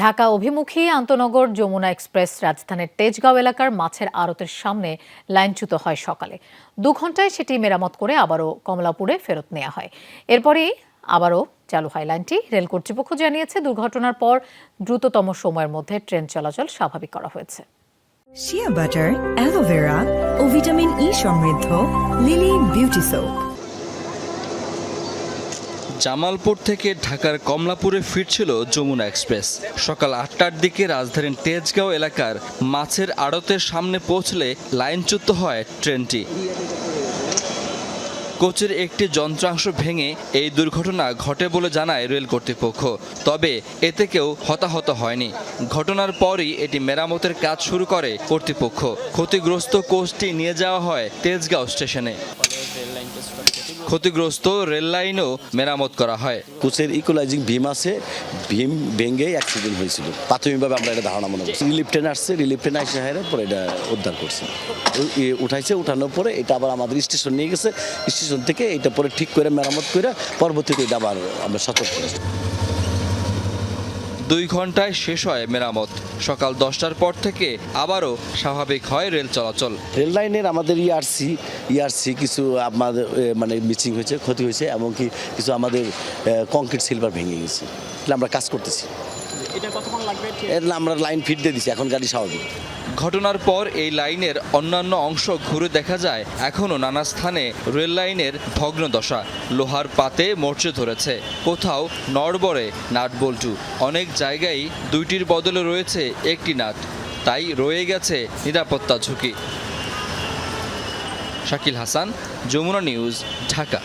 ঢাকা অভিমুখী আন্তনগর যমুনা এক্সপ্রেস রাজধানীর তেজগাঁও এলাকার মাছের আড়তের সামনে লাইনচ্যুত হয় সকালে। 2 ঘন্টায় সেটি মেরামত করে আবারও কমলাপুরে ফেরত নেওয়া হয়। এরপরই আবারও চালু হয় লাইনটি। রেল কর্তৃপক্ষ জানিয়েছে, দুর্ঘটনার পর দ্রুততম সময়ের মধ্যে ট্রেন চলাচল স্বাভাবিক করা হয়েছে। শিয়া বাটার, অ্যালোভেরা ও ভিটামিন ই সমৃদ্ধ লিলি বিউটি সোপ। জামালপুর থেকে ঢাকার কমলাপুরে ফিরছিল যমুনা এক্সপ্রেস। সকাল 8টার দিকে রাজধানীর তেজগাঁও এলাকার মাছের আড়তের সামনে পৌঁছলে লাইনচ্যুত হয় ট্রেনটি। কোচের একটি যন্ত্রাংশ ভেঙে এই দুর্ঘটনা ঘটে বলে জানায় রেল কর্তৃপক্ষ। তবে এতে কেউ হতাহত হয়নি। ঘটনার পরই এটি মেরামতের কাজ শুরু করে কর্তৃপক্ষ। ক্ষতিগ্রস্ত কোচটি নিয়ে যাওয়া হয় তেজগাঁও স্টেশনে। ক্ষতিগ্রস্ত রেল লাইনও মেরামত করা হয়। কোচের ইকুয়ালাইজিং বিম আছে, বিম ভেঙে অ্যাক্সিডেন্ট হয়েছিল। প্রাথমিকভাবে আমরা এটা ধারণা মনে করছি। রিলিফ ট্রেন আসছে, রিলিফ ট্রেন এসে পরে এটা উদ্ধার করছে, উঠানোর পরে এটা আবার আমাদের স্টেশন নিয়ে গেছে। স্টেশন থেকে এটা পরে ঠিক করে মেরামত করে পরবর্তীতে এটা আবার আমরা সতর্ক করেছি। 2 ঘন্টায় শেষ হয় মেরামত। সকাল 10টার পর থেকে আবারও স্বাভাবিক হয় রেল চলাচল। রেল লাইনের আমাদের ইআরসি কিছু আমাদের মানে মিসিং হয়েছে, ক্ষতি হয়েছে, এমনকি কিছু আমাদের কংক্রিট সিলভার ভেঙে গেছে। আমরা কাজ করতেছি। আমরা লাইন ফিট দিয়ে দিচ্ছি, এখন গাড়ি স্বাভাবিক। ঘটনার পর এই লাইনের অন্যান্য অংশ ঘুরে দেখা যায় এখনও নানা স্থানে রেল লাইনের ভগ্ন দশা। লোহার পাতে মরচে ধরেছে, কোথাও নড়বড়ে নাট বল্টু। অনেক জায়গায় 2টির বদলে রয়েছে একটি নাট, তাই রয়ে গেছে নিরাপত্তা ঝুঁকি। শাকিল হাসান, যমুনা নিউজ, ঢাকা।